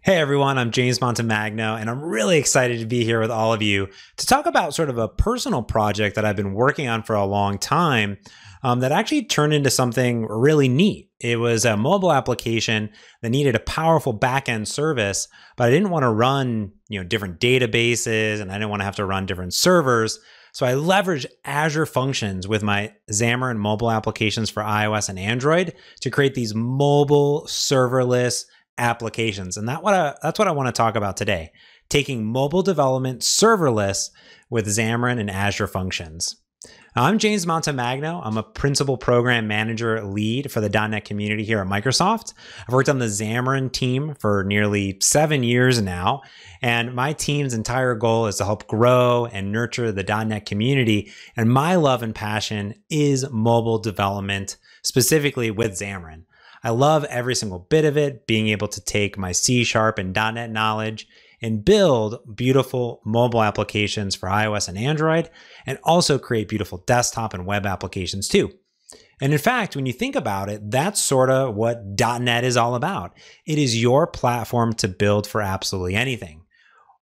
Hey everyone, I'm James Montemagno, and I'm really excited to be here with all of you to talk about sort of a personal project that I've been working on for a long time that actually turned into something really neat. It was a mobile application that needed a powerful backend service, but I didn't want to run different databases, and I didn't want to have to run different servers. So I leveraged Azure functions with my Xamarin mobile applications for iOS and Android to create these mobile serverless applications. And that's what I want to talk about today, taking mobile development serverless with Xamarin and Azure functions. I'm James Montemagno. I'm a principal program manager lead for the .NET community here at Microsoft. I've worked on the Xamarin team for nearly 7 years now, and my team's entire goal is to help grow and nurture the .NET community. And my love and passion is mobile development, specifically with Xamarin. I love every single bit of it, being able to take my C# and .NET knowledge and build beautiful mobile applications for iOS and Android, and also create beautiful desktop and web applications too. And in fact, when you think about it, that's sort of what .NET is all about. It is your platform to build for absolutely anything.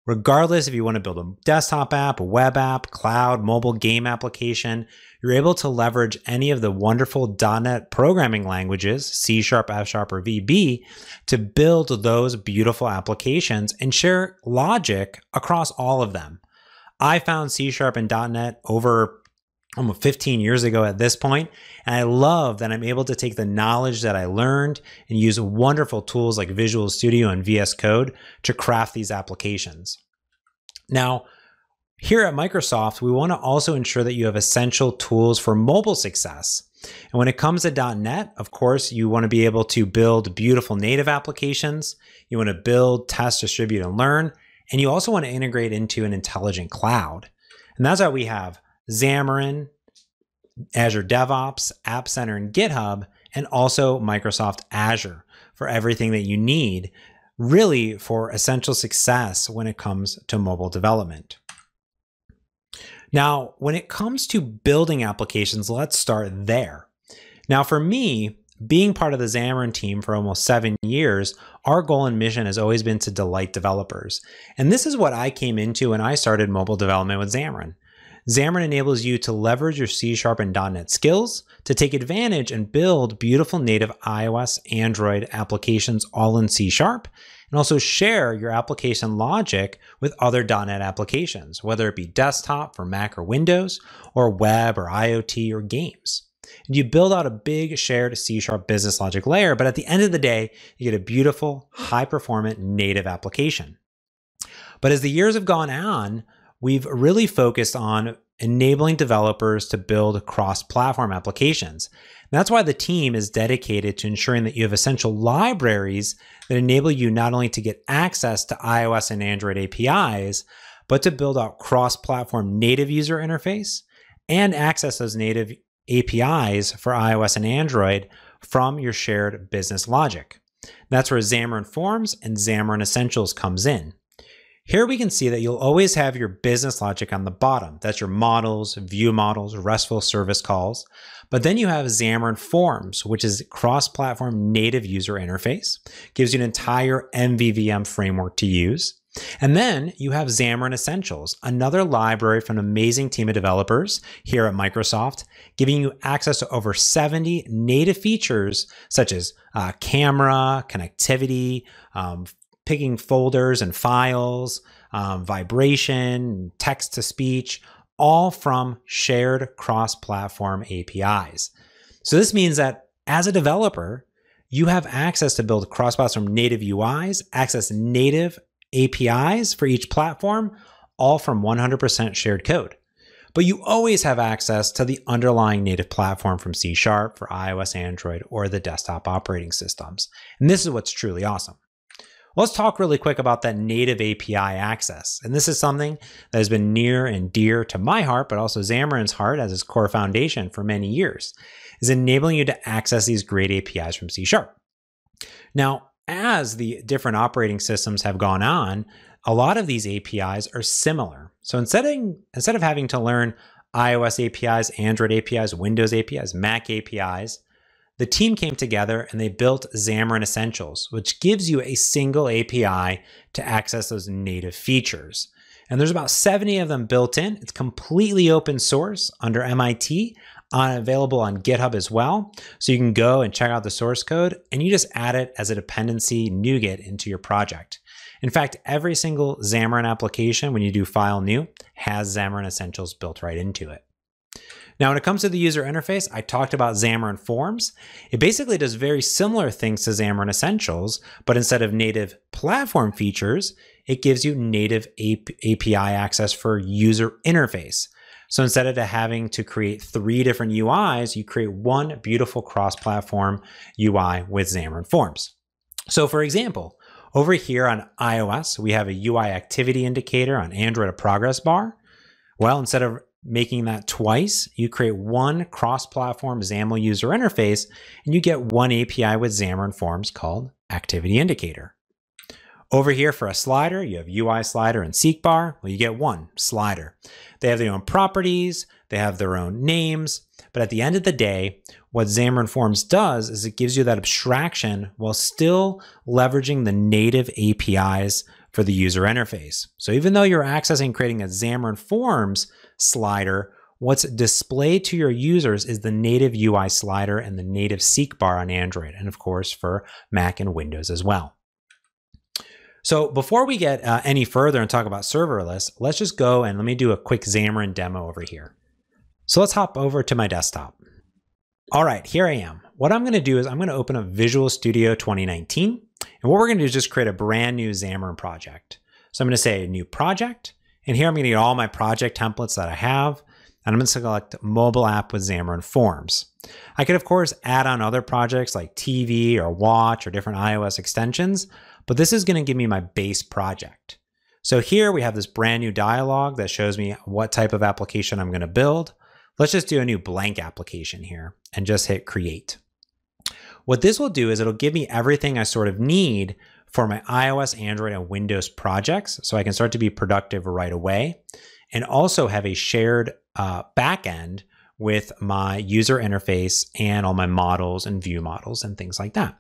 Regardless if you want to build a desktop app, a web app, cloud, mobile game application, you're able to leverage any of the wonderful .NET programming languages, C#, F#, or VB, to build those beautiful applications and share logic across all of them. I found C# and .NET over almost 15 years ago at this point, and I love that I'm able to take the knowledge that I learned and use wonderful tools like Visual Studio and VS Code to craft these applications. Now, here at Microsoft, we want to also ensure that you have essential tools for mobile success. And when it comes to .NET, of course, you want to be able to build beautiful native applications. You want to build, test, distribute, and learn. And you also want to integrate into an intelligent cloud. And that's why we have Xamarin, Azure DevOps, App Center, and GitHub, and also Microsoft Azure for everything that you need, really for essential success when it comes to mobile development. Now, when it comes to building applications, let's start there. Now, for me, being part of the Xamarin team for almost 7 years, our goal and mission has always been to delight developers. And this is what I came into when I started mobile development with Xamarin. Xamarin enables you to leverage your C# and .NET skills to take advantage and build beautiful native iOS, Android applications all in C#, and also share your application logic with other .NET applications, whether it be desktop for Mac or Windows, or web or IoT or games. And you build out a big shared C# business logic layer, but at the end of the day, you get a beautiful, high-performant native application. But as the years have gone on, we've really focused on enabling developers to build cross-platform applications. And that's why the team is dedicated to ensuring that you have essential libraries that enable you not only to get access to iOS and Android APIs, but to build out cross-platform native user interface and access those native APIs for iOS and Android from your shared business logic. That's where Xamarin.Forms and Xamarin.Essentials comes in. Here we can see that you'll always have your business logic on the bottom. That's your models, view models, RESTful service calls. But then you have Xamarin.Forms, which is cross-platform native user interface, gives you an entire MVVM framework to use. And then you have Xamarin.Essentials, another library from an amazing team of developers here at Microsoft, giving you access to over 70 native features such as camera, connectivity, picking folders and files, vibration, text-to-speech, all from shared cross-platform APIs. So this means that as a developer, you have access to build cross-platform native UIs, access native APIs for each platform, all from 100% shared code. But you always have access to the underlying native platform from C# for iOS, Android, or the desktop operating systems. And this is what's truly awesome. Let's talk really quick about that native API access. And this is something that has been near and dear to my heart, but also Xamarin's heart as its core foundation for many years, is enabling you to access these great APIs from C#. Now, as the different operating systems have gone on, a lot of these APIs are similar. So instead of having to learn iOS APIs, Android APIs, Windows APIs, Mac APIs, the team came together and they built Xamarin.Essentials, which gives you a single API to access those native features. And there's about 70 of them built in. It's completely open source under MIT, available on GitHub as well. So you can go and check out the source code and you just add it as a dependency NuGet into your project. In fact, every single Xamarin application, when you do file new, has Xamarin.Essentials built right into it. Now, when it comes to the user interface, I talked about Xamarin.Forms. It basically does very similar things to Xamarin.Essentials, but instead of native platform features, it gives you native API access for user interface. So instead of having to create 3 different UIs, you create one beautiful cross-platform UI with Xamarin.Forms. So for example, over here on iOS, we have a UI activity indicator, on Android a progress bar. Well, instead of making that twice, you create one cross-platform XAML user interface and you get one API with Xamarin.Forms called activity indicator. Over here for a slider, you have UI slider and seek bar. Well, you get one slider. They have their own properties, they have their own names, but at the end of the day, what Xamarin.Forms does is it gives you that abstraction while still leveraging the native APIs for the user interface. So even though you're accessing creating a Xamarin.Forms slider, what's displayed to your users is the native UI slider and the native seek bar on Android, and of course for Mac and Windows as well. So before we get any further and talk about serverless, let's just go and let me do a quick Xamarin demo over here. So let's hop over to my desktop. All right, here I am. What I'm going to do is I'm going to open up Visual Studio 2019. And what we're going to do is just create a brand new Xamarin project. So I'm going to say new project. And here I'm going to get all my project templates that I have. And I'm going to select mobile app with Xamarin.Forms. I could, of course, add on other projects like TV or watch or different iOS extensions. But this is going to give me my base project. So here we have this brand new dialog that shows me what type of application I'm going to build. Let's just do a new blank application here and just hit create. What this will do is it'll give me everything I sort of need for my iOS, Android, and Windows projects so I can start to be productive right away and also have a shared backend with my user interface and all my models and view models and things like that.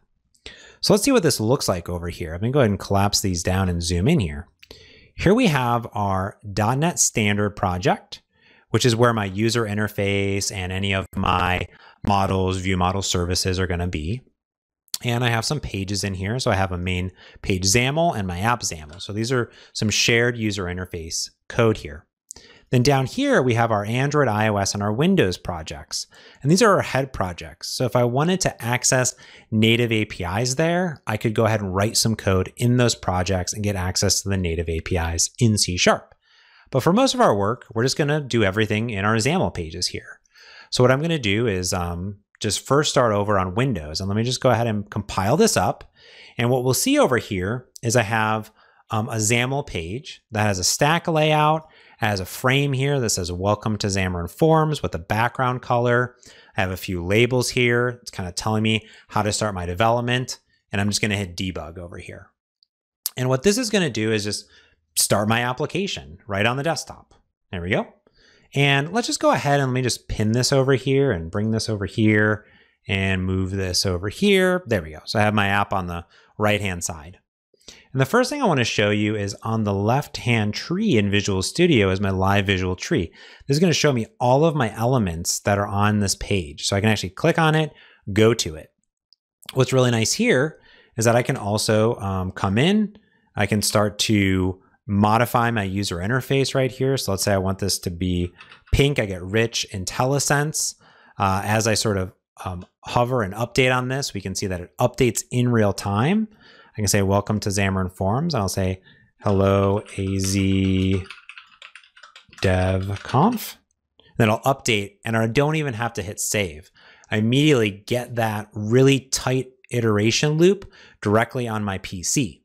So let's see what this looks like over here. I'm going to go ahead and collapse these down and zoom in here. Here we have our .NET Standard project, which is where my user interface and any of my models, view model services are going to be. And I have some pages in here. So I have a main page XAML and my app XAML. So these are some shared user interface code here. Then down here, we have our Android, iOS, and our Windows projects. And these are our head projects. So if I wanted to access native APIs there, I could go ahead and write some code in those projects and get access to the native APIs in C#. But for most of our work, we're just going to do everything in our XAML pages here. So what I'm going to do is just first start over on Windows. And let me just go ahead and compile this up. And what we'll see over here is I have a XAML page that has a stack layout, has a frame here that says welcome to Xamarin.Forms with a background color. I have a few labels here. It's kind of telling me how to start my development. And I'm just going to hit debug over here. And what this is going to do is just start my application right on the desktop. There we go. And let's just go ahead and let me just pin this over here and bring this over here and move this over here. There we go. So I have my app on the right-hand side. And the first thing I want to show you is on the left-hand tree in Visual Studio is my live visual tree. This is going to show me all of my elements that are on this page. So I can actually click on it, go to it. What's really nice here is that I can also come in. I can start to modify my user interface right here. So let's say I want this to be pink. I get rich IntelliSense. As I sort of hover and update on this, we can see that it updates in real time. I can say, welcome to Xamarin.Forms. I'll say, hello, AzConfDev2020. Then I'll update, and I don't even have to hit save. I immediately get that really tight iteration loop directly on my PC.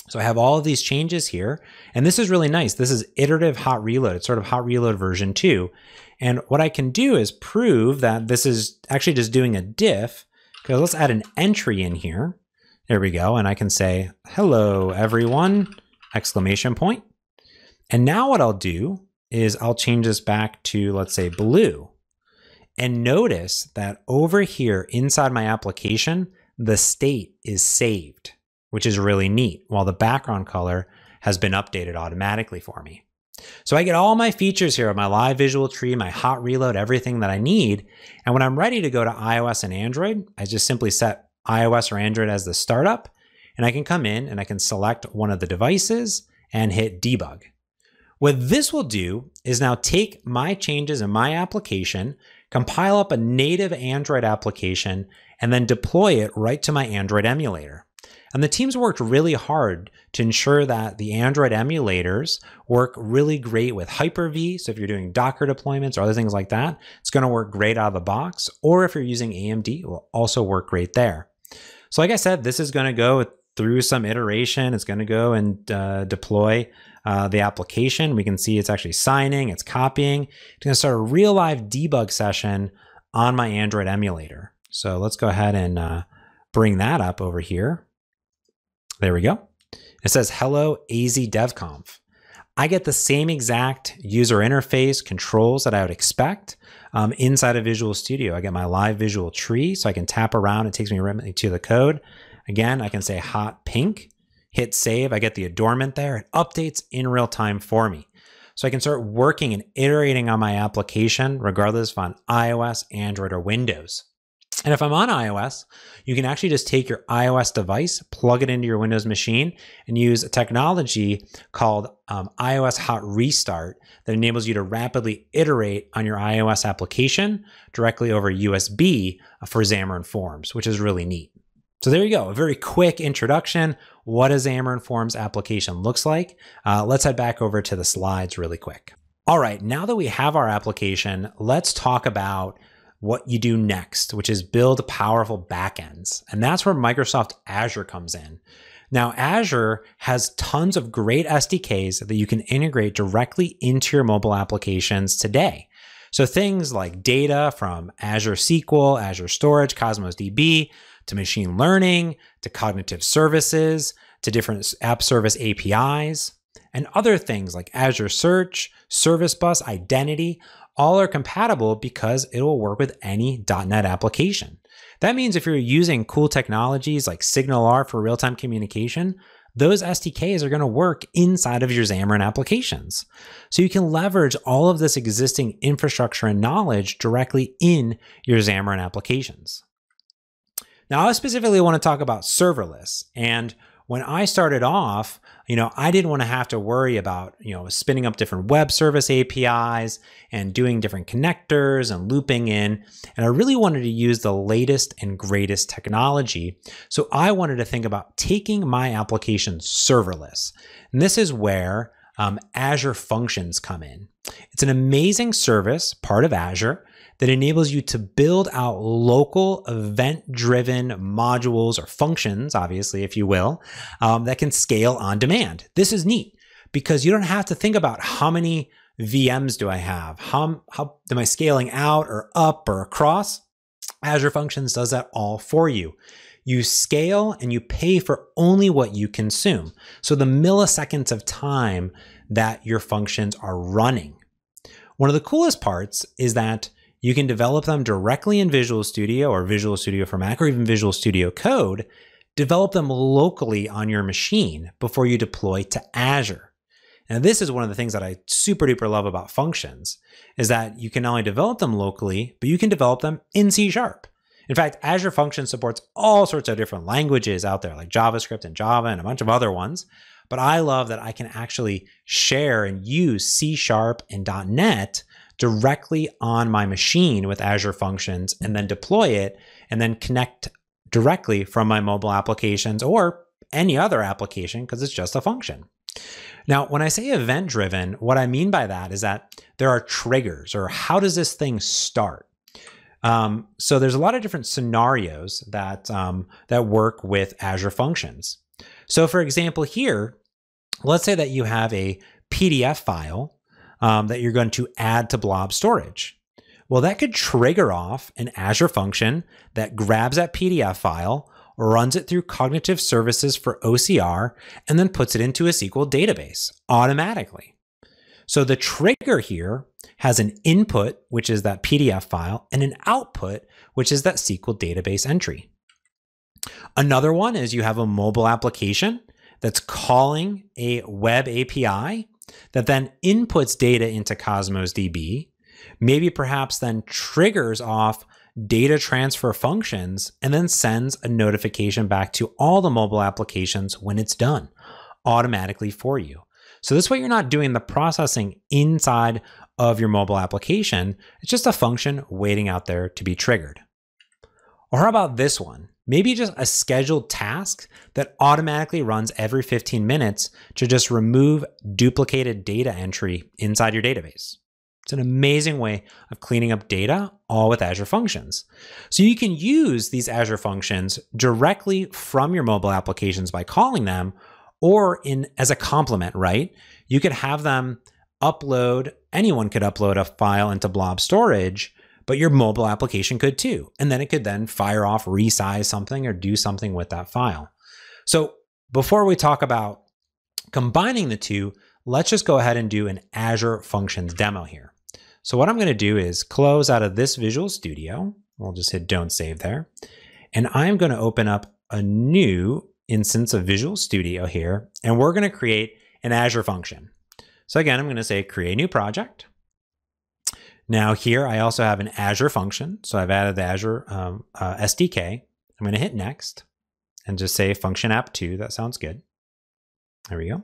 So I have all of these changes here, and this is really nice. This is iterative hot reload. It's sort of hot reload version 2. And what I can do is prove that this is actually just doing a diff, because let's add an entry in here. There we go. And I can say, hello, everyone, exclamation point. And now what I'll do is I'll change this back to, let's say, blue. And notice that over here inside my application, the state is saved, which is really neat, while the background color has been updated automatically for me. So I get all my features here of my live visual tree, my hot reload, everything that I need. And when I'm ready to go to iOS and Android, I just simply set iOS or Android as the startup, and I can come in and I can select one of the devices and hit debug. What this will do is now take my changes in my application, compile up a native Android application, and then deploy it right to my Android emulator. And the teams worked really hard to ensure that the Android emulators work really great with Hyper-V. So if you're doing Docker deployments or other things like that, it's going to work great out of the box. Or if you're using AMD, it will also work great there. So like I said, this is going to go through some iteration. It's going to go and deploy the application. We can see it's actually signing, it's copying. It's going to start a real live debug session on my Android emulator. So let's go ahead and bring that up over here. There we go. It says, hello, AzConfDev2020. I get the same exact user interface controls that I would expect inside of Visual Studio. I get my live visual tree, so I can tap around. It takes me right to the code. Again, I can say hot pink, hit save. I get the adornment there. It updates in real time for me. So I can start working and iterating on my application, regardless if on iOS, Android, or Windows. And if I'm on iOS, you can actually just take your iOS device, plug it into your Windows machine, and use a technology called iOS Hot Restart that enables you to rapidly iterate on your iOS application directly over USB for Xamarin.Forms, which is really neat. So there you go, a very quick introduction. What a Xamarin.Forms application looks like. Let's head back over to the slides really quick. All right, now that we have our application, let's talk about what you do next, which is build powerful backends. And that's where Microsoft Azure comes in. Now, Azure has tons of great SDKs that you can integrate directly into your mobile applications today. So things like data from Azure SQL, Azure Storage, Cosmos DB, to machine learning, to cognitive services, to different app service APIs, and other things like Azure Search, Service Bus, Identity, all are compatible because it will work with any .NET application. That means if you're using cool technologies like SignalR for real-time communication, those SDKs are going to work inside of your Xamarin applications. So you can leverage all of this existing infrastructure and knowledge directly in your Xamarin applications. Now, I specifically want to talk about serverless. And when I started off, I didn't want to have to worry about, spinning up different web service APIs and doing different connectors and looping in. And I really wanted to use the latest and greatest technology. So I wanted to think about taking my application serverless. And this is where Azure Functions come in. It's an amazing service, part of Azure, that enables you to build out local event-driven modules or functions, obviously, if you will, that can scale on demand. This is neat because you don't have to think about how many VMs do I have? How am I scaling out or up or across? Azure Functions does that all for you. You scale and you pay for only what you consume. So the milliseconds of time that your functions are running. One of the coolest parts is that you can develop them directly in Visual Studio or Visual Studio for Mac or even Visual Studio Code, develop them locally on your machine before you deploy to Azure. Now, this is one of the things that I super duper love about functions is that you can not only develop them locally, but you can develop them in C#. In fact, Azure Functions supports all sorts of different languages out there like JavaScript and Java and a bunch of other ones. But I love that I can actually share and use C# and .NET directly on my machine with Azure Functions and then deploy it and then connect directly from my mobile applications or any other application because it's just a function. Now, when I say event-driven, what I mean by that is that there are triggers or how does this thing start? So there's a lot of different scenarios that, that work with Azure Functions. So for example, here, let's say that you have a PDF file that you're going to add to blob storage. Well, that could trigger off an Azure function that grabs that PDF file, runs it through cognitive services for OCR, and then puts it into a SQL database automatically. So the trigger here has an input, which is that PDF file, and an output, which is that SQL database entry. Another one is you have a mobile application that's calling a web API that then inputs data into Cosmos DB, maybe perhaps then triggers off data transfer functions, and then sends a notification back to all the mobile applications when it's done automatically for you. So this way you're not doing the processing inside of your mobile application. It's just a function waiting out there to be triggered. Or how about this one? Maybe just a scheduled task that automatically runs every 15 minutes to just remove duplicated data entry inside your database. It's an amazing way of cleaning up data, all with Azure Functions. So you can use these Azure Functions directly from your mobile applications by calling them, or as a complement, right? You could have them upload, anyone could upload a file into blob storage, but your mobile application could too. And then it could then fire off, resize something, or do something with that file. So before we talk about combining the two, let's just go ahead and do an Azure Functions demo here. So what I'm going to do is close out of this Visual Studio. We'll just hit Don't Save there. And I'm going to open up a new instance of Visual Studio here, and we're going to create an Azure function. So again, I'm going to say Create New Project. Now here, I also have an Azure function. So I've added the Azure SDK. I'm going to hit Next and just say Function App 2. That sounds good. There we go.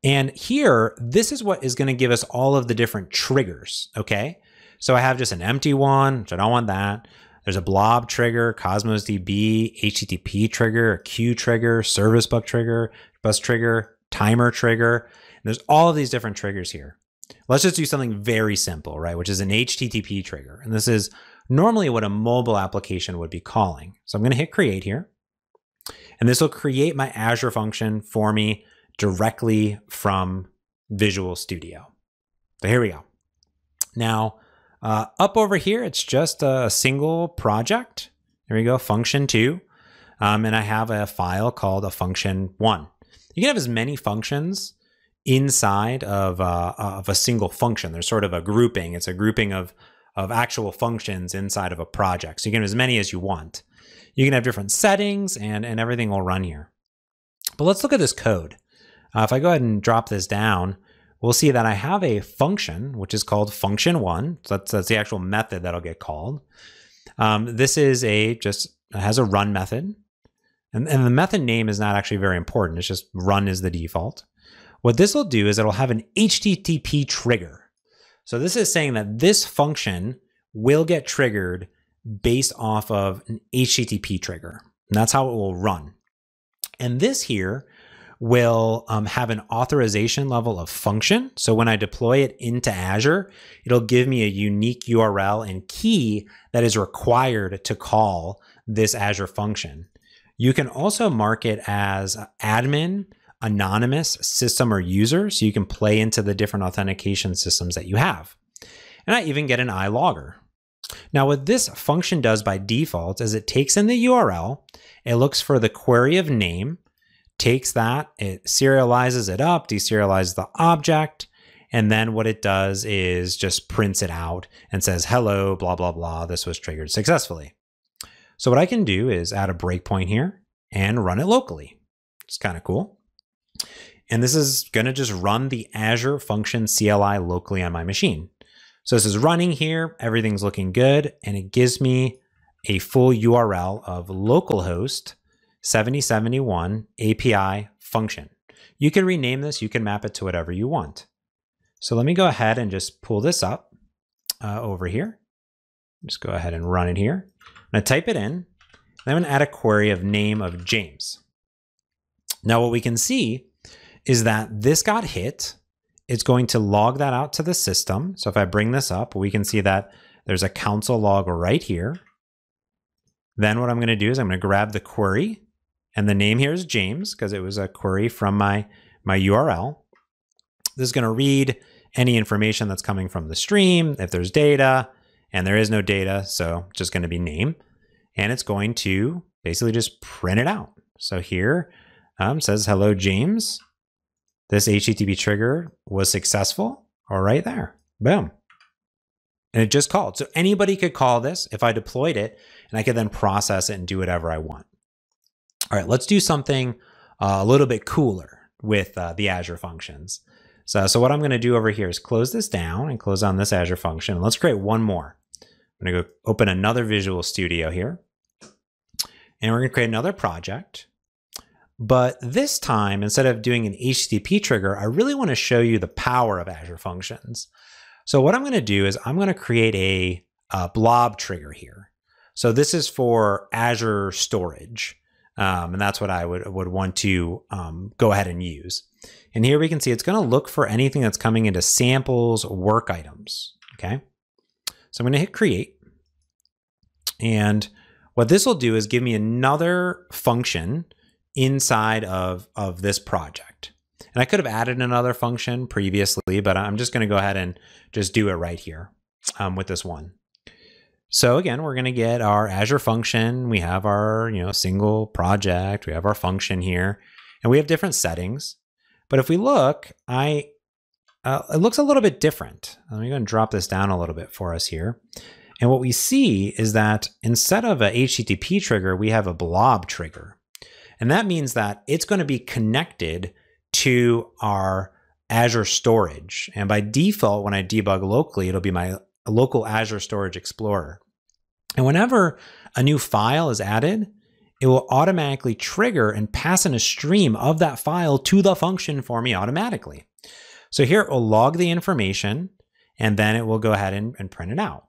And here, this is what is going to give us all of the different triggers, okay? So I have just an empty one, which I don't want that. There's a blob trigger, Cosmos DB, HTTP trigger, a queue trigger, service bus trigger, timer trigger. And there's all of these different triggers here. Let's just do something very simple, right? Which is an HTTP trigger. And this is normally what a mobile application would be calling. So I'm going to hit Create here. And this will create my Azure function for me directly from Visual Studio. So here we go. Now, up over here, it's just a single project. There we go, function 2. And I have a file called a function 1. You can have as many functions inside of a single function. There's sort of a grouping. It's a grouping of actual functions inside of a project. So you can have as many as you want. You can have different settings and everything will run here. But let's look at this code. If I go ahead and drop this down, we'll see that I have a function, which is called function 1. So that's the actual method that'll get called. This is has a run method. And the method name is not actually very important. It's just run is the default. What this will do is it'll have an HTTP trigger. So this is saying that this function will get triggered based off of an HTTP trigger. And that's how it will run. And this here will have an authorization level of function. So when I deploy it into Azure, it'll give me a unique URL and key that is required to call this Azure function. You can also mark it as admin, anonymous, system, or user, so you can play into the different authentication systems that you have. And I even get an iLogger. Now what this function does by default is it takes in the URL, it looks for the query of name, takes that, it serializes it up, deserializes the object, and then what it does is just prints it out and says, hello, blah, blah, blah, this was triggered successfully. So what I can do is add a breakpoint here and run it locally. It's kind of cool. And this is going to just run the Azure function CLI locally on my machine. So this is running here, everything's looking good, and it gives me a full URL of localhost 7071 API function. You can rename this, you can map it to whatever you want. So let me go ahead and just pull this up over here. Just go ahead and run it here. I'm going to type it in, and I'm going to add a query of name of James. Now what we can see is that this got hit. It's going to log that out to the system. So if I bring this up, we can see that there's a console log right here. Then what I'm going to do is I'm going to grab the query, and the name here is James because it was a query from my URL. This is going to read any information that's coming from the stream, if there's data, and there is no data, so it's just going to be name. And it's going to basically just print it out. So here says, hello, James. This HTTP trigger was successful. All right there. Boom. And it just called. So anybody could call this if I deployed it, and I could then process it and do whatever I want. All right, let's do something a little bit cooler with the Azure functions. So what I'm going to do over here is close this down and close down this Azure function. And let's create one more. I'm going to go open another Visual Studio here. And we're going to create another project. But this time, instead of doing an HTTP trigger, I really want to show you the power of Azure functions. So what I'm going to do is I'm going to create a blob trigger here. So this is for Azure storage. And that's what I would want to go ahead and use. And here we can see it's going to look for anything that's coming into samples work items. Okay. So I'm going to hit create. And what this will do is give me another function inside of this project. And I could have added another function previously, but I'm just going to go ahead and just do it right here with this one. So again, we're going to get our Azure function. We have our single project. We have our function here, and we have different settings. But if we look, it looks a little bit different. Let me go and drop this down a little bit for us here. And what we see is that instead of a HTTP trigger, we have a blob trigger. And that means that it's going to be connected to our Azure storage. And by default, when I debug locally, it'll be my local Azure Storage Explorer. And whenever a new file is added, it will automatically trigger and pass in a stream of that file to the function for me automatically. So here it will log the information, and then it will go ahead and print it out.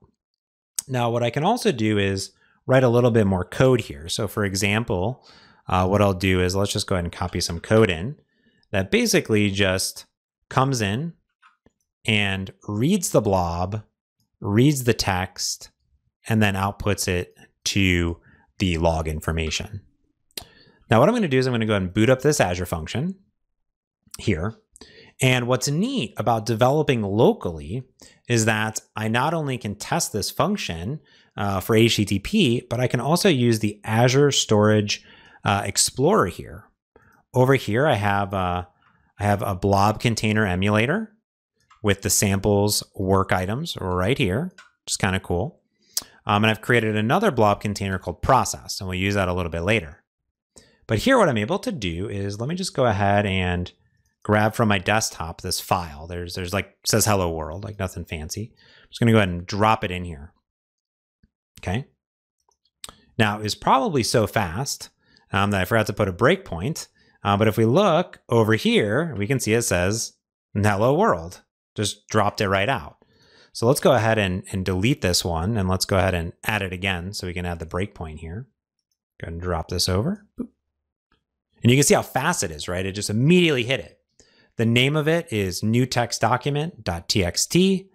Now, what I can also do is write a little bit more code here. So for example, what I'll do is let's just go ahead and copy some code in that basically just comes in and reads the blob, reads the text, and then outputs it to the log information. Now, what I'm going to do is I'm going to go ahead and boot up this Azure function here. And what's neat about developing locally is that I not only can test this function for HTTP, but I can also use the Azure Storage Explorer here. Over here, I have a blob container emulator with the samples work items right here, which is kind of cool. And I've created another blob container called process, and we'll use that a little bit later. But here, what I'm able to do is, let me just go ahead and grab from my desktop this file. There's like, says hello world, like nothing fancy. I'm just going to go ahead and drop it in here. Okay. Now, it's probably so fast that I forgot to put a breakpoint. But if we look over here, we can see it says hello world. Just dropped it right out. So let's go ahead and delete this one, and let's go ahead and add it again so we can add the breakpoint here. Go ahead and drop this over. Boop. And you can see how fast it is, right? It just immediately hit it. The name of it is new text document.txt.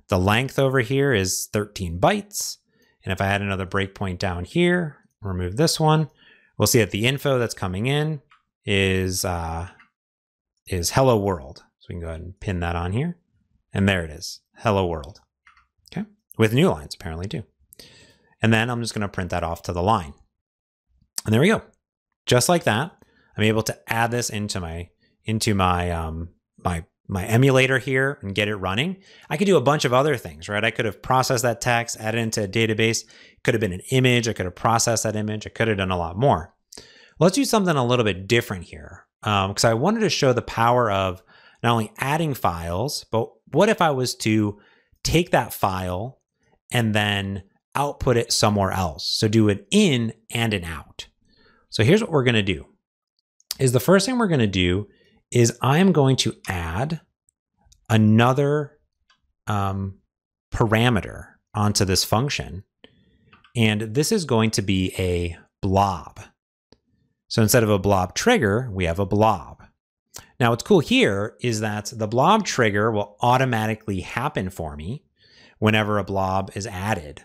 The length over here is 13 bytes. And if I add another breakpoint down here, remove this one, we'll see that the info that's coming in is hello world. So we can go ahead and pin that on here. And there it is, hello world. Okay, with new lines apparently too. And then I'm just going to print that off to the line. And there we go. Just like that, I'm able to add this into my emulator here and get it running. I could do a bunch of other things, right? I could have processed that text, added it into a database. It could have been an image. I could have processed that image. I could have done a lot more. Let's do something a little bit different here, because I wanted to show the power of not only adding files, but what if I was to take that file and then output it somewhere else? So do an in and an out. So here's what we're going to do. Is the first thing we're going to do is I'm going to add another parameter onto this function. And this is going to be a blob. So instead of a blob trigger, we have a blob. Now what's cool here is that the blob trigger will automatically happen for me whenever a blob is added.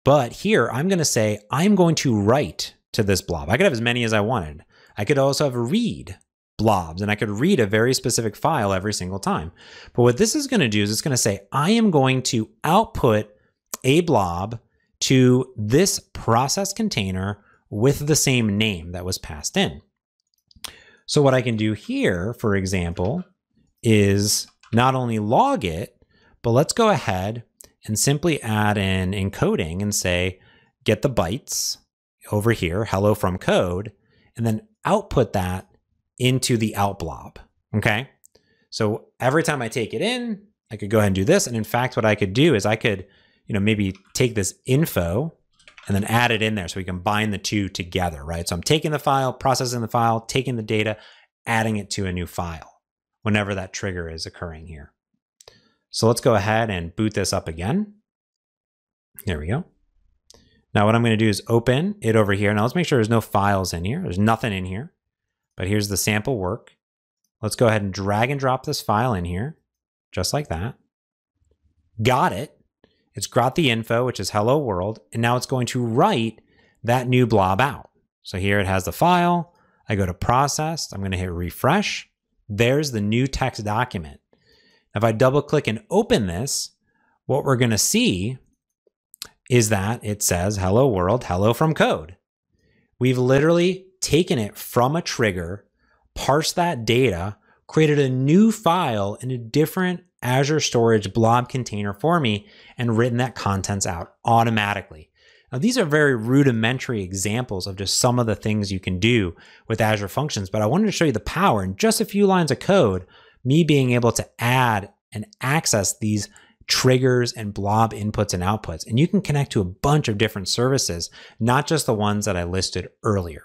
But here I'm going to say I'm going to write to this blob. I could have as many as I wanted. I could also have read blobs, and I could read a very specific file every single time. But what this is going to do is it's going to say, I am going to output a blob to this process container with the same name that was passed in. So what I can do here, for example, is not only log it, but let's go ahead and simply add in encoding and say, get the bytes over here, hello from code, and then output that into the out blob, okay? So every time I take it in, I could go ahead and do this. And in fact, what I could do is I could, maybe take this info and then add it in there so we can bind the two together, right? So I'm taking the file, processing the file, taking the data, adding it to a new file whenever that trigger is occurring here. So let's go ahead and boot this up again. There we go. Now what I'm going to do is open it over here. Now let's make sure there's no files in here. There's nothing in here, but here's the sample work. Let's go ahead and drag and drop this file in here, just like that. Got it. It's got the info, which is hello world, and now it's going to write that new blob out. So here it has the file. I go to process. I'm going to hit refresh. There's the new text document. If I double click and open this, what we're going to see is that it says hello world, hello from code. We've literally taken it from a trigger, parsed that data, created a new file in a different Azure storage blob container for me, and written that contents out automatically. Now, these are very rudimentary examples of just some of the things you can do with Azure Functions, but I wanted to show you the power in just a few lines of code, me being able to add and access these triggers and blob inputs and outputs. And you can connect to a bunch of different services, not just the ones that I listed earlier.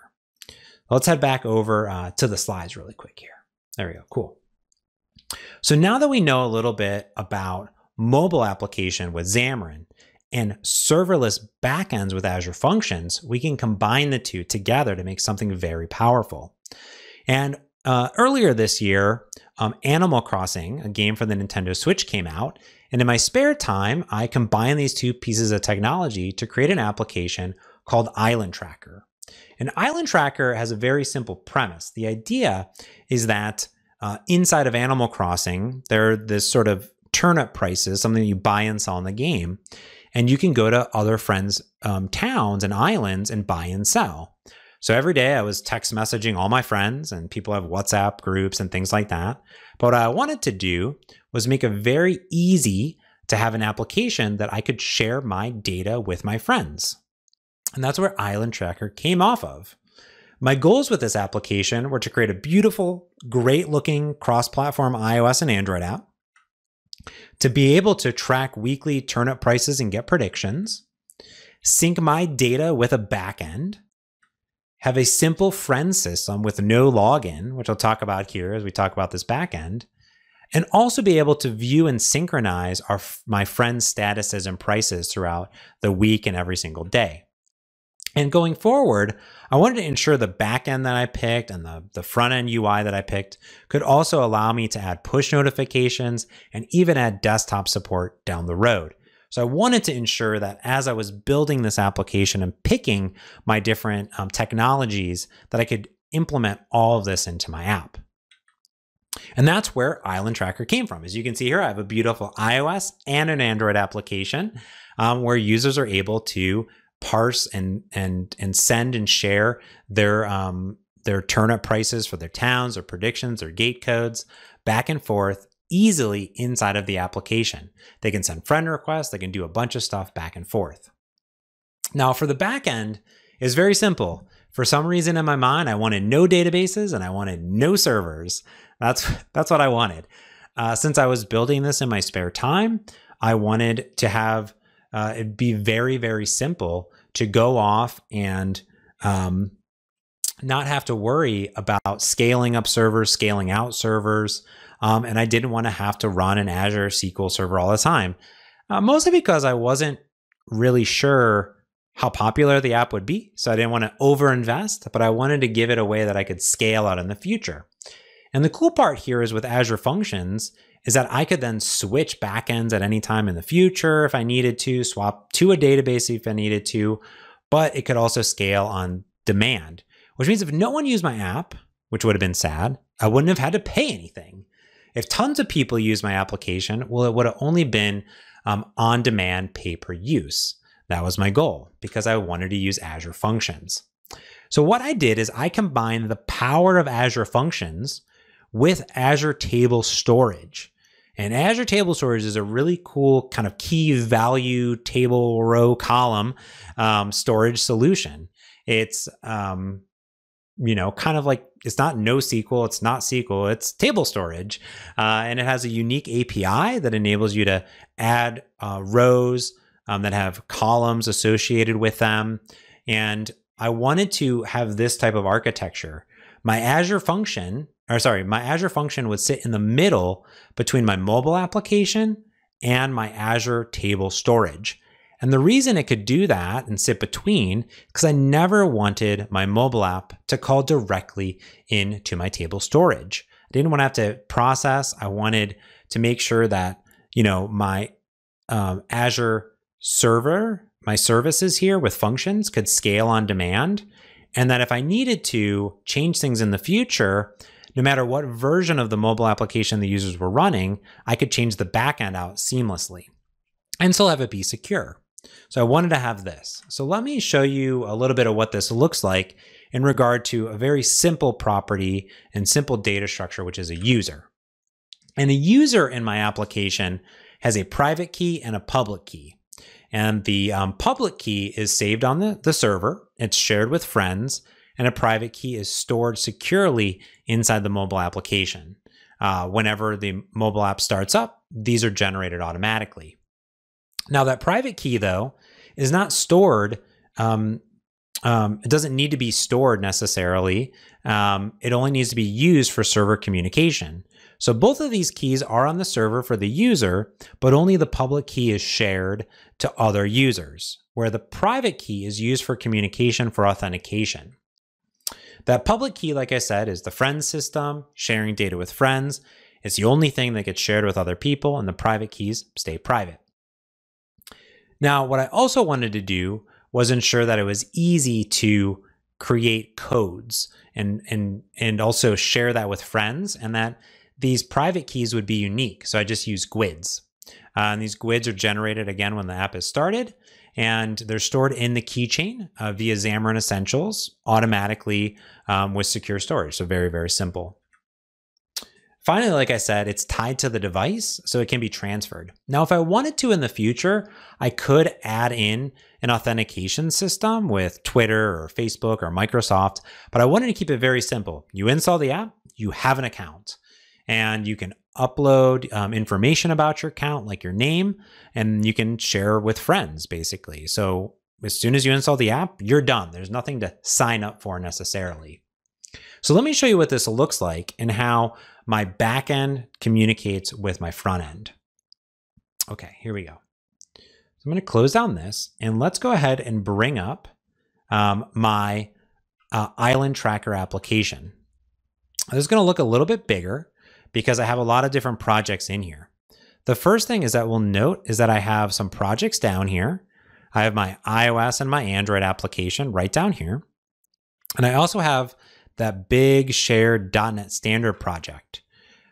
Let's head back over to the slides really quick here. There we go, cool. So now that we know a little bit about mobile application with Xamarin and serverless backends with Azure Functions, we can combine the two together to make something very powerful. And earlier this year, Animal Crossing, a game for the Nintendo Switch, came out. And in my spare time, I combined these two pieces of technology to create an application called Island Tracker. And Island Tracker has a very simple premise. The idea is that inside of Animal Crossing, there are this sort of turnip prices, something you buy and sell in the game. And you can go to other friends' towns and islands and buy and sell. So every day I was text messaging all my friends, and people have WhatsApp groups and things like that. But what I wanted to do was make it very easy to have an application that I could share my data with my friends. And that's where Island Tracker came off of. My goals with this application were to create a beautiful, great looking cross-platform iOS and Android app, to be able to track weekly turnip prices and get predictions, sync my data with a backend, have a simple friend system with no login, which I'll talk about here as we talk about this backend, and also be able to view and synchronize my friends' statuses and prices throughout the week and every single day. And going forward, I wanted to ensure the backend that I picked and the front-end UI that I picked could also allow me to add push notifications and even add desktop support down the road. So I wanted to ensure that as I was building this application and picking my different technologies, that I could implement all of this into my app. And that's where Island Tracker came from. As you can see here, I have a beautiful iOS and an Android application where users are able to parse and send and share their turnip prices for their towns, or predictions, or gate codes back and forth easily inside of the application. They can send friend requests, they can do a bunch of stuff back and forth. Now for the back end, it's very simple. For some reason in my mind, I wanted no databases and I wanted no servers. That's what I wanted. Since I was building this in my spare time, I wanted to have it'd be very, very simple to go off and not have to worry about scaling up servers, scaling out servers. And I didn't want to have to run an Azure SQL server all the time, mostly because I wasn't really sure how popular the app would be. So I didn't want to overinvest, but I wanted to give it a way that I could scale out in the future. And the cool part here is with Azure Functions is that I could then switch backends at any time in the future if I needed to, swap to a database if I needed to, but it could also scale on demand, which means if no one used my app, which would have been sad, I wouldn't have had to pay anything. If tons of people use my application, well, it would have only been on-demand pay-per-use. That was my goal because I wanted to use Azure Functions. So what I did is I combined the power of Azure Functions with Azure Table Storage. And Azure Table Storage is a really cool kind of key value table row column storage solution. It's, kind of like, it's not NoSQL, it's not SQL, it's table storage. And it has a unique API that enables you to add rows that have columns associated with them. And I wanted to have this type of architecture. My Azure function would sit in the middle between my mobile application and my Azure table storage. And the reason it could do that and sit between, because I never wanted my mobile app to call directly into my table storage. I didn't want to have to process. I wanted to make sure that, my Azure server, my services here with functions could scale on demand. And that if I needed to change things in the future, no matter what version of the mobile application the users were running, I could change the backend out seamlessly and still have it be secure. So I wanted to have this. So let me show you a little bit of what this looks like in regard to a very simple property and simple data structure, which is a user. And a user in my application has a private key and a public key. And the public key is saved on the server. It's shared with friends, and a private key is stored securely inside the mobile application. Whenever the mobile app starts up, these are generated automatically. Now that private key, though, is not stored. It doesn't need to be stored necessarily. It only needs to be used for server communication. So both of these keys are on the server for the user, but only the public key is shared to other users, where the private key is used for communication for authentication. That public key, like I said, is the friends system, sharing data with friends. It's the only thing that gets shared with other people, and the private keys stay private. Now, what I also wanted to do was ensure that it was easy to create codes and also share that with friends, and that these private keys would be unique. So I just use GUIDs. And these GUIDs are generated again when the app is started, and they're stored in the keychain via Xamarin.Essentials automatically with secure storage. So very, very simple. Finally, like I said, it's tied to the device, so it can be transferred. Now, if I wanted to in the future, I could add in an authentication system with Twitter or Facebook or Microsoft, but I wanted to keep it very simple. You install the app, you have an account, and you can upload information about your account, like your name, and you can share with friends, basically. So as soon as you install the app, you're done. There's nothing to sign up for necessarily. So let me show you what this looks like and how my backend communicates with my front end. Okay, here we go. So I'm going to close down this, and let's go ahead and bring up my island tracker application. This is going to look a little bit bigger because I have a lot of different projects in here. The first thing is that we'll note is that I have some projects down here. I have my iOS and my Android application right down here. And I also have that big shared .NET Standard project.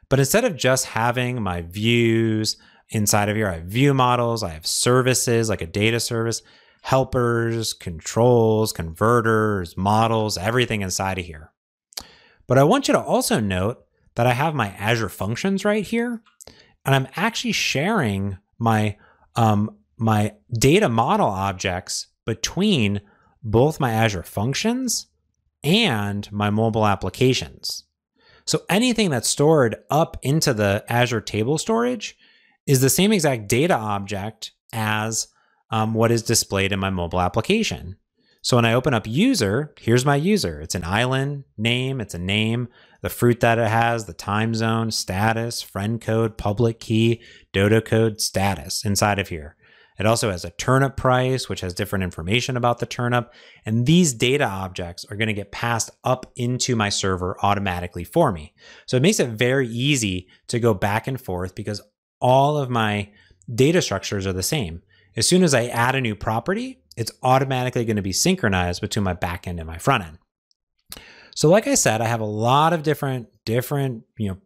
But instead of just having my views inside of here, I have view models, I have services like a data service, helpers, controls, converters, models, everything inside of here. But I want you to also note that I have my Azure functions right here, and I'm actually sharing my, my data model objects between both my Azure functions and my mobile applications. So anything that's stored up into the Azure table storage is the same exact data object as what is displayed in my mobile application. So when I open up user, here's my user. It's an island name, it's a name, the fruit that it has, the time zone, status, friend code, public key, dodo code, status inside of here. It also has a turnip price, which has different information about the turnip. And these data objects are going to get passed up into my server automatically for me. So it makes it very easy to go back and forth because all of my data structures are the same. As soon as I add a new property, it's automatically going to be synchronized between my backend and my front end. So like I said, I have a lot of different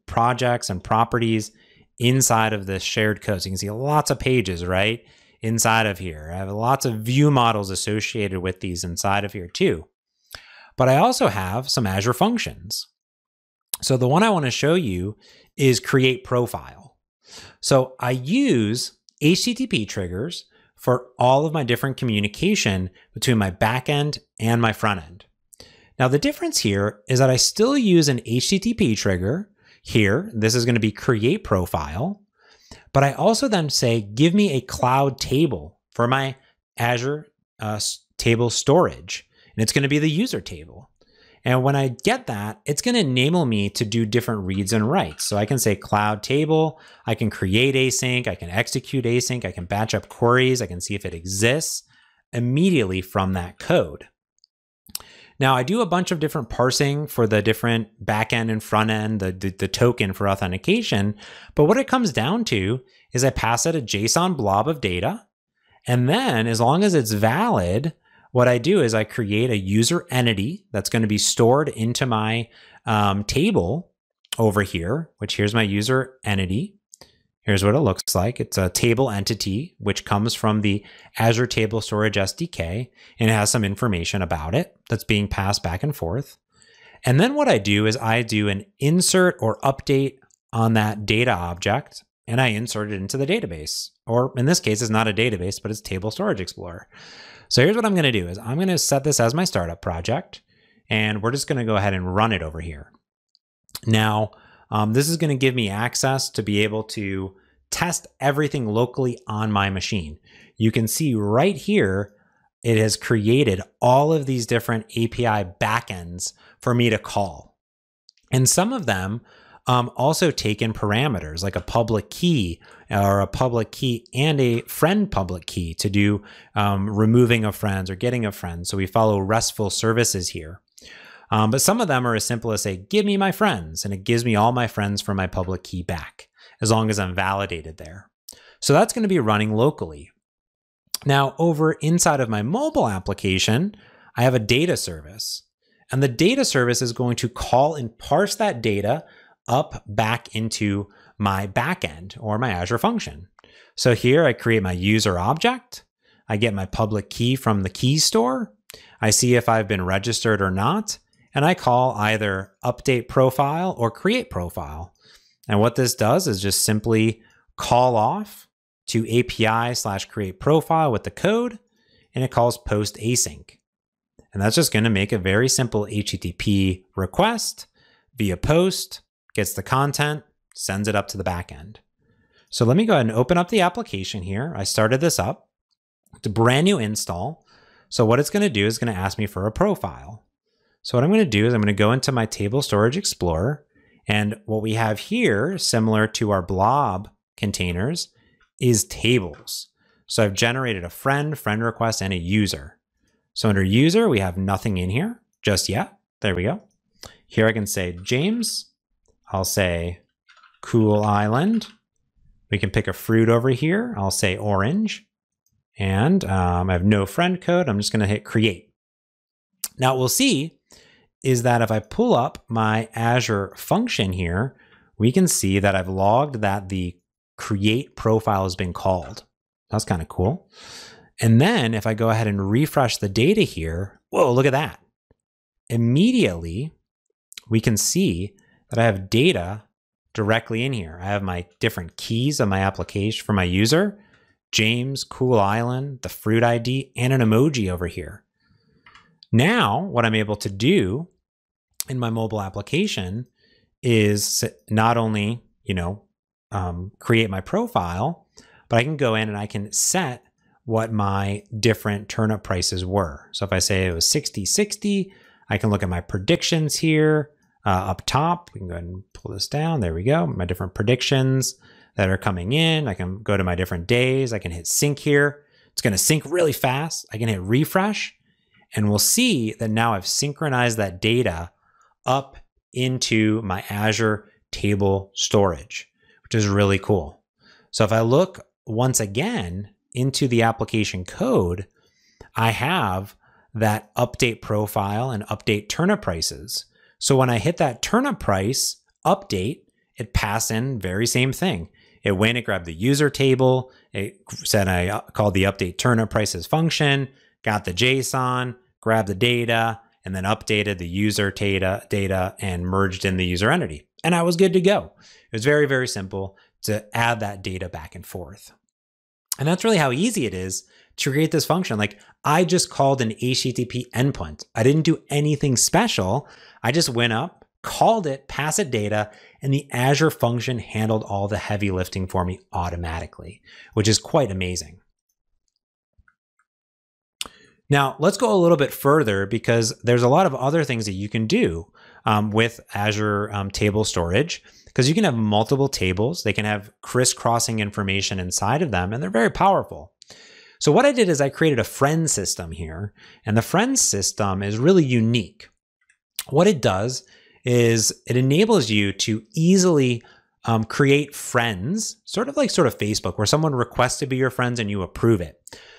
projects and properties inside of this shared code. So you can see lots of pages, right? Inside of here. I have lots of view models associated with these inside of here too. But I also have some Azure functions. So the one I want to show you is create profile. So I use HTTP triggers for all of my different communication between my backend and my front end. Now, the difference here is that I still use an HTTP trigger here. This is going to be create profile, but I also then say, give me a cloud table for my Azure table storage, and it's going to be the user table. And when I get that, it's going to enable me to do different reads and writes. So I can say cloud table, I can create async, I can execute async, I can batch up queries, I can see if it exists immediately from that code. Now I do a bunch of different parsing for the different backend and front end, the token for authentication. But what it comes down to is I pass it a JSON blob of data. And then as long as it's valid, what I do is I create a user entity that's going to be stored into my table over here, which here's my user entity. Here's what it looks like. It's a table entity, which comes from the Azure Table Storage SDK, and it has some information about it that's being passed back and forth. And then what I do is I do an insert or update on that data object, and I insert it into the database. Or in this case, it's not a database, but it's Table Storage Explorer. So here's what I'm going to do is I'm going to set this as my startup project, and we're just going to go ahead and run it over here. Now, this is going to give me access to be able to test everything locally on my machine. You can see right here, it has created all of these different API backends for me to call. And some of them also take in parameters like a public key or a public key and a friend public key to do removing of friends or getting of friends. So we follow RESTful services here. But some of them are as simple as say, give me my friends, and it gives me all my friends from my public key back, as long as I'm validated there. So that's going to be running locally. Now, over inside of my mobile application, I have a data service, and the data service is going to call and parse that data up back into my backend or my Azure function. So here I create my user object. I get my public key from the key store. I see if I've been registered or not. And I call either update profile or create profile. And what this does is just simply call off to API/create profile with the code, and it calls post async. And that's just going to make a very simple HTTP request via post, gets the content, sends it up to the backend. So let me go ahead and open up the application here. I started this up. It's a brand new install. So what it's going to do is going to ask me for a profile. So what I'm going to do is I'm going to go into my Table Storage Explorer, and what we have here, similar to our blob containers, is tables. So I've generated a friend request, and a user. So under user, we have nothing in here just yet. There we go. Here I can say James. I'll say Cool Island. We can pick a fruit over here. I'll say orange. And I have no friend code. I'm just going to hit create. Now what we'll see is that if I pull up my Azure function here, we can see that I've logged that the create profile has been called. That's kind of cool. And then if I go ahead and refresh the data here, whoa, look at that. Immediately, we can see that I have data directly in here. I have my different keys of my application for my user, James, Cool Island, the fruit ID, and an emoji over here. Now, what I'm able to do in my mobile application is not only, create my profile, but I can go in and I can set what my different turnip prices were. So if I say it was 60/60, I can look at my predictions here up top. We can go ahead and pull this down. There we go. My different predictions that are coming in. I can go to my different days. I can hit sync here. It's going to sync really fast. I can hit refresh. And we'll see that now I've synchronized that data up into my Azure table storage, which is really cool. So if I look once again into the application code, I have that update profile and update turnip prices. So when I hit that turnip price update, it passed in very same thing. It went and grabbed the user table. It said I called the update turnip prices function, got the JSON, grabbed the data, and then updated the user data and merged in the user entity. And I was good to go. It was very, very simple. to add that data back and forth. And that's really how easy it is to create this function. Like I just called an HTTP endpoint. I didn't do anything special. I just went up, called it, passed it data, and the Azure function handled all the heavy lifting for me automatically, which is quite amazing. Now, let's go a little bit further because there's a lot of other things that you can do with Azure table storage, because you can have multiple tables. They can have crisscrossing information inside of them, and they're very powerful. So what I did is I created a friend system here, and the friend system is really unique. What it does is it enables you to easily create friends, sort of like Facebook, where someone requests to be your friends and you approve it.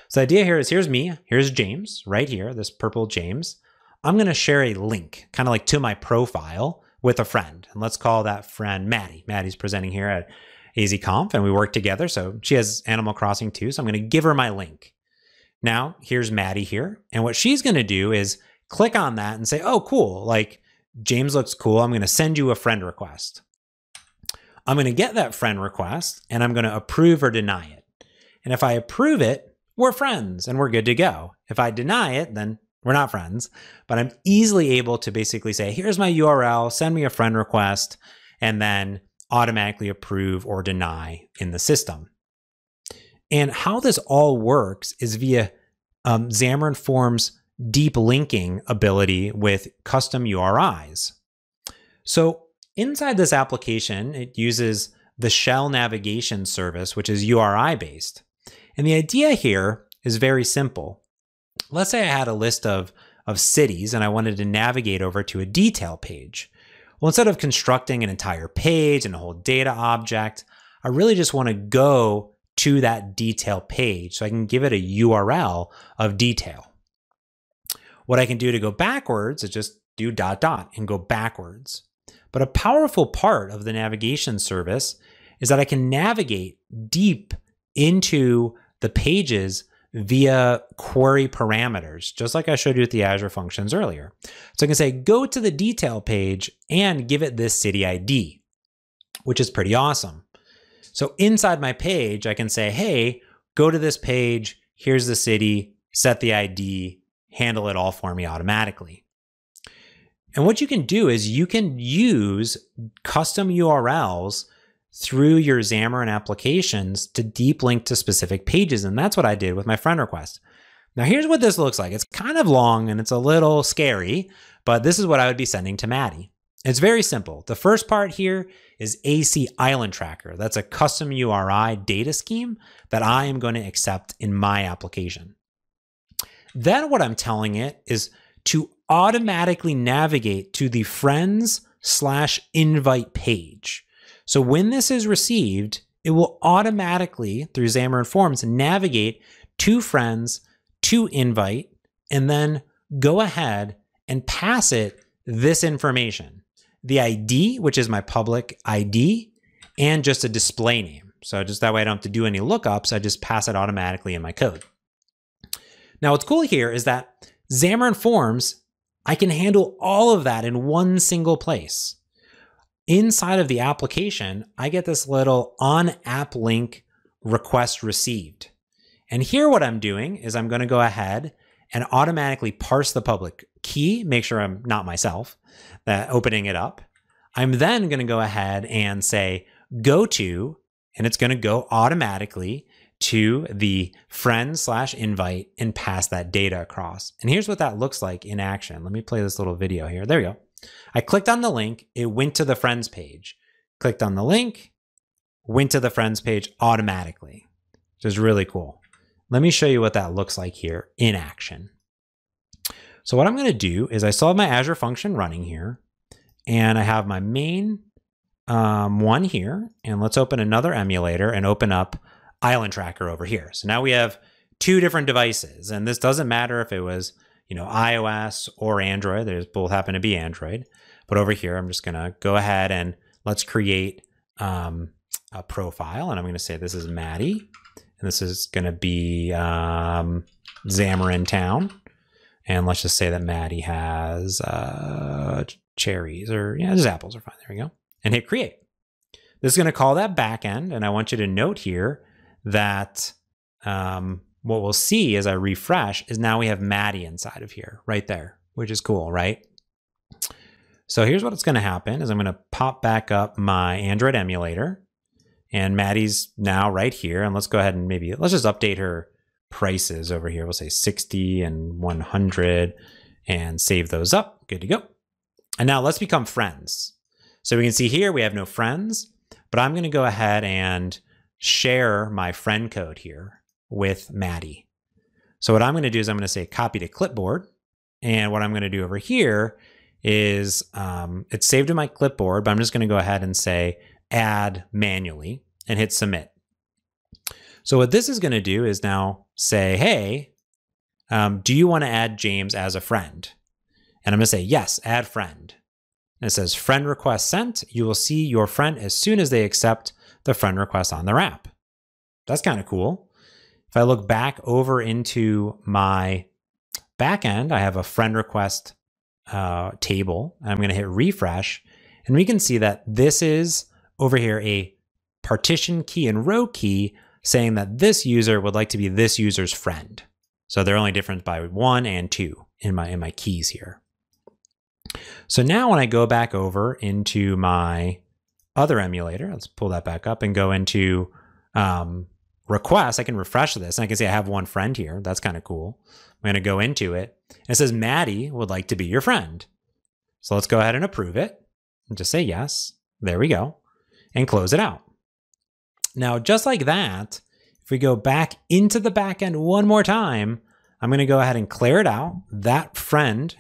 So the idea here is, here's me, here's James right here, this purple James. I'm going to share a link, kind of like to my profile with a friend. And let's call that friend Maddie. Maddie's presenting here at AzConf, and we work together. So she has Animal Crossing too. So I'm going to give her my link. Now here's Maddie here. And what she's going to do is click on that and say, oh, cool. Like James looks cool. I'm going to send you a friend request. I'm going to get that friend request and I'm going to approve or deny it. And if I approve it, we're friends and we're good to go. If I deny it, then we're not friends, but I'm easily able to basically say, here's my URL, send me a friend request, and then automatically approve or deny in the system. And how this all works is via Xamarin.Forms deep linking ability with custom URIs. So inside this application, it uses the shell navigation service, which is URI based. And the idea here is very simple. Let's say I had a list of cities and I wanted to navigate over to a detail page. Well, instead of constructing an entire page and a whole data object, I really just want to go to that detail page so I can give it a URL of detail. What I can do to go backwards is just do ... and go backwards. But a powerful part of the navigation service is that I can navigate deep into the pages via query parameters, just like I showed you with the Azure functions earlier. So I can say, go to the detail page and give it this city ID, which is pretty awesome. So inside my page, I can say, hey, go to this page, here's the city, set the ID, handle it all for me automatically. And what you can do is you can use custom URLs through your Xamarin applications to deep link to specific pages. And that's what I did with my friend request. Now here's what this looks like. It's kind of long and it's a little scary, but this is what I would be sending to Maddie. It's very simple. The first part here is AC Island Tracker. That's a custom URI data scheme that I am going to accept in my application. Then what I'm telling it is to automatically navigate to the friends/invite page. So when this is received, it will automatically, through Xamarin.Forms, navigate to friends, to invite, and then go ahead and pass it this information. The ID, which is my public ID, and just a display name. So just that way I don't have to do any lookups, I just pass it automatically in my code. Now what's cool here is that Xamarin.Forms, I can handle all of that in one single place. Inside of the application, I get this little on app link request received. And here what I'm doing is I'm going to go ahead and automatically parse the public key, make sure I'm not myself, opening it up. I'm then going to go ahead and say, go to, and it's going to go automatically to the friend/invite and pass that data across. And here's what that looks like in action. Let me play this little video here. There we go. I clicked on the link, it went to the friends page. Clicked on the link, went to the friends page automatically, which is really cool. Let me show you what that looks like here in action. So what I'm going to do is I still have my Azure function running here, and I have my main one here, and let's open another emulator and open up Island Tracker over here. So now we have two different devices, and this doesn't matter if it was iOS or Android. They both happen to be Android. But over here, I'm just going to go ahead and let's create a profile. And I'm going to say this is Maddie. And this is going to be Xamarin Town. And let's just say that Maddie has cherries or, just apples are fine. There we go. And hit create. This is going to call that backend. And I want you to note here that what we'll see as I refresh is now we have Maddie inside of here, right there, which is cool, right? So here's what's going to happen is I'm going to pop back up my Android emulator, and Maddie's now right here. And let's go ahead and let's just update her prices over here. We'll say 60 and 100 and save those up. Good to go. And now let's become friends. So we can see here we have no friends, but I'm going to go ahead and share my friend code here with Maddie. So what I'm going to do is I'm going to say copy to clipboard. And what I'm going to do over here is it's saved in my clipboard, but I'm just going to go ahead and say add manually and hit submit. So what this is going to do is now say, hey, do you want to add James as a friend? And I'm going to say, yes, add friend. And it says friend request sent. You will see your friend as soon as they accept the friend request on their app. That's kind of cool. If I look back over into my backend, I have a friend request table. I'm going to hit refresh, and we can see that this is over here a partition key and row key saying that this user would like to be this user's friend. So they're only different by 1 and 2 in my keys here. So now when I go back over into my other emulator, let's pull that back up and go into requests. I can refresh this and I can see I have one friend here. That's kind of cool. I'm going to go into it. It says Maddie would like to be your friend. So let's go ahead and approve it and just say yes. There we go. And close it out. Now, just like that, if we go back into the backend one more time, I'm going to go ahead and clear it out. That friend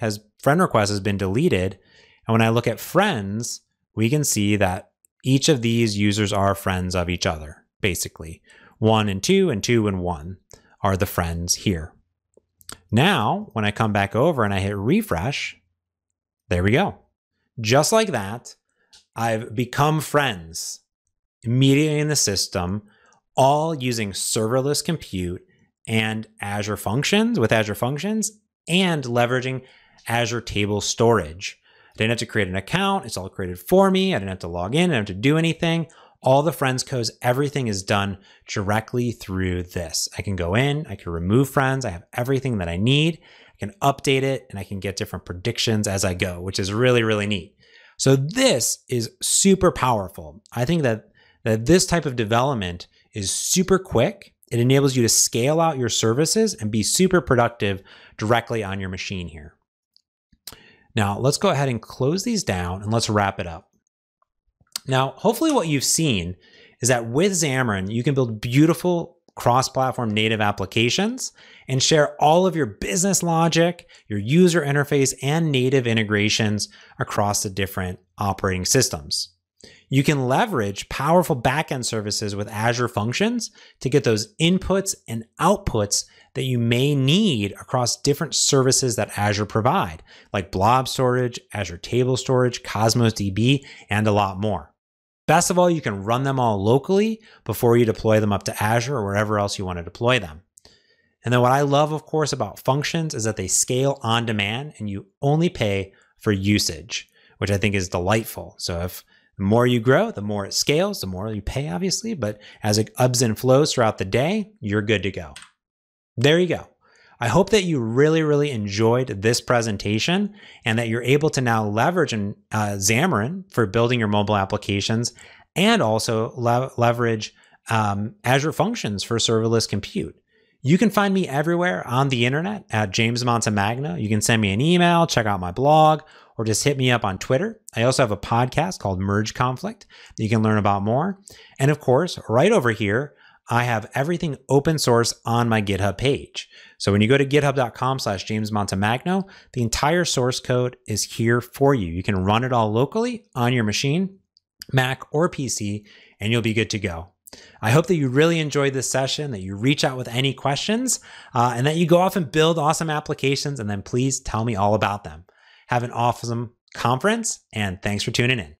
request has been deleted. And when I look at friends, we can see that each of these users are friends of each other, basically. 1 and 2 and 2 and 1 are the friends here. Now, when I come back over and I hit refresh, there we go. Just like that, I've become friends immediately in the system, all using serverless compute and Azure Functions with Azure Functions and leveraging Azure Table Storage. I didn't have to create an account. It's all created for me. I didn't have to log in. I didn't have to do anything. All the friends codes, everything is done directly through this. I can go in, I can remove friends. I have everything that I need. I can update it and I can get different predictions as I go, which is really, really neat. So this is super powerful. I think that this type of development is super quick. It enables you to scale out your services and be super productive directly on your machine here. Now let's go ahead and close these down and let's wrap it up. Now, hopefully what you've seen is that with Xamarin, you can build beautiful cross-platform native applications and share all of your business logic, your user interface, and native integrations across the different operating systems. You can leverage powerful backend services with Azure Functions to get those inputs and outputs that you may need across different services that Azure provide, like blob storage, Azure Table Storage, Cosmos DB, and a lot more. Best of all, you can run them all locally before you deploy them up to Azure or wherever else you want to deploy them. And then what I love, of course, about functions is that they scale on demand and you only pay for usage, which I think is delightful. So if the more you grow, the more it scales, the more you pay, obviously, but as it ebbs and flows throughout the day, you're good to go. There you go. I hope that you really, really enjoyed this presentation and that you're able to now leverage Xamarin for building your mobile applications and also leverage Azure Functions for serverless compute. You can find me everywhere on the internet at James Montemagno. You can send me an email, check out my blog, or just hit me up on Twitter. I also have a podcast called Merge Conflict that you can learn about more. And of course, right over here, I have everything open source on my GitHub page. So when you go to github.com/JamesMontemagno, the entire source code is here for you. You can run it all locally on your machine, Mac or PC, and you'll be good to go. I hope that you really enjoyed this session, that you reach out with any questions, and that you go off and build awesome applications, and then please tell me all about them. Have an awesome conference, and thanks for tuning in.